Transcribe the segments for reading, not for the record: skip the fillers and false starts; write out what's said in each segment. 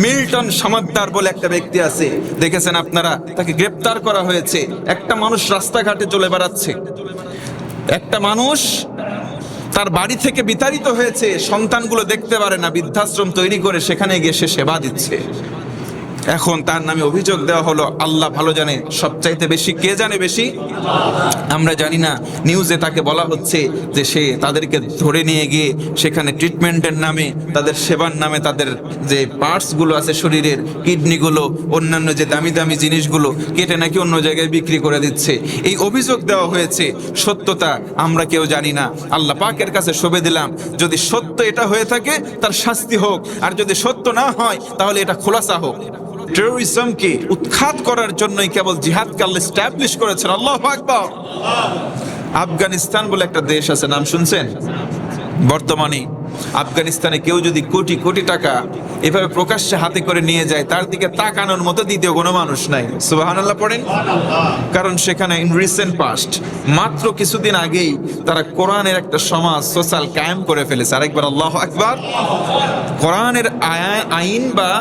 Milton Samaddar বলে একটা ব্যক্তি আছে, দেখেছেন আপনারা, তাকে গ্রেপ্তার করা হয়েছে। একটা মানুষ রাস্তাঘাটে চলে বেড়াচ্ছে, একটা মানুষ তার বাড়ি থেকে বিতাড়িত হয়েছে, সন্তানগুলো দেখতে পারে না, বৃদ্ধাশ্রম তৈরি করে সেখানে গিয়ে সে সেবা দিচ্ছে। এখন তার নামে অভিযোগ দেওয়া হলো। আল্লাহ ভালো জানে, সবচাইতে বেশি কে জানে বেশি? আমরা জানি না। নিউজে তাকে বলা হচ্ছে যে সে তাদেরকে ধরে নিয়ে গিয়ে সেখানে ট্রিটমেন্টের নামে, তাদের সেবার নামে, তাদের যে পার্টসগুলো আছে শরীরের, কিডনিগুলো, অন্যান্য যে দামি দামি জিনিসগুলো কেটে নাকি অন্য জায়গায় বিক্রি করে দিচ্ছে। এই অভিযোগ দেওয়া হয়েছে। সত্যতা আমরা কেউ জানি না। আল্লাহ পাকের কাছে শোবে দিলাম, যদি সত্য এটা হয়ে থাকে তার শাস্তি হোক, আর যদি সত্য না হয় তাহলে এটা খোলাসা হোক। টেরোরিজমকে উৎখাত করার জন্যই কেবল জিহাদকে আল্লাহ এস্টাবলিশ করেছেন। আল্লাহু আকবার। আফগানিস্তান বলে একটা দেশ আছে, নাম শুনছেন? বর্তমানে আফগানিস্তানে কেউ যদি কোটি কোটি টাকা এভাবে প্রকাশ্যে হাতে করে নিয়ে যায়, তার দিকে তাকানোর মতো দ্বিতীয় কোনো মানুষ নাই। সুবহানাল্লাহ পড়েন। কারণ সেখানে ইন রিসেন্ট পাস্ট, মাত্র কিছুদিন আগেই তারা কোরআনের একটা সমাজ সোশ্যাল কায়েম করে ফেলেছে। আরেকবার আল্লাহু আকবার। কোরআনের আইন বা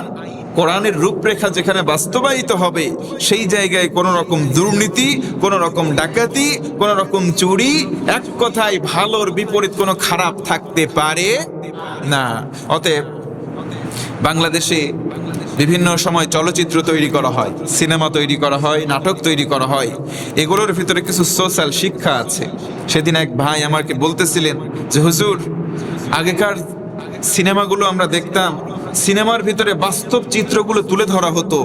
কোরআনের রূপরেখা যেখানে বাস্তবায়িত হবে, সেই জায়গায় কোনো রকম দুর্নীতি, কোনো রকম ডাকাতি, কোনো রকম চুরি, এক কথায় ভালোর বিপরীত কোনো খারাপ থাকতে পারে না। অতএব বাংলাদেশে বিভিন্ন সময় চলচ্চিত্র তৈরি করা হয়, সিনেমা তৈরি করা হয়, নাটক তৈরি করা হয়। এগুলোর ভিতরে কিছু সোশ্যাল শিক্ষা আছে। সেদিন এক ভাই আমাকে বলতেছিলেন যে হুজুর, আগেকার সিনেমাগুলো আমরা দেখতাম, সিনেমার ভিতরে বাস্তব চিত্রগুলো তুলে ধরা হতো,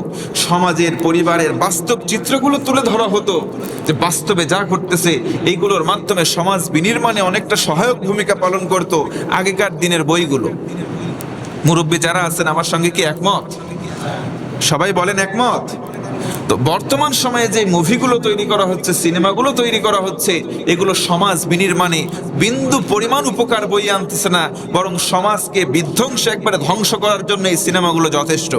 সমাজের, পরিবারের বাস্তব চিত্রগুলো তুলে ধরা হতো, যে বাস্তবে যা ঘটতেছে এইগুলোর মাধ্যমে সমাজ বিনির্মাণে অনেকটা সহায়ক ভূমিকা পালন করত আগেকার দিনের বইগুলো। মুরব্বী যারা আছেন আমার সঙ্গে কি একমত? সবাই বলেন একমত। তো বর্তমান সময়ে যে মুভিগুলো তৈরি করা হচ্ছে, সিনেমাগুলো তৈরি করা হচ্ছে, এগুলো সমাজ বিনির্মাণে বিন্দু পরিমাণ উপকার বইয়ে আনতেছে না, বরং সমাজকে বিধ্বংসে একবারে ধ্বংস করার জন্য এই সিনেমাগুলো যথেষ্ট।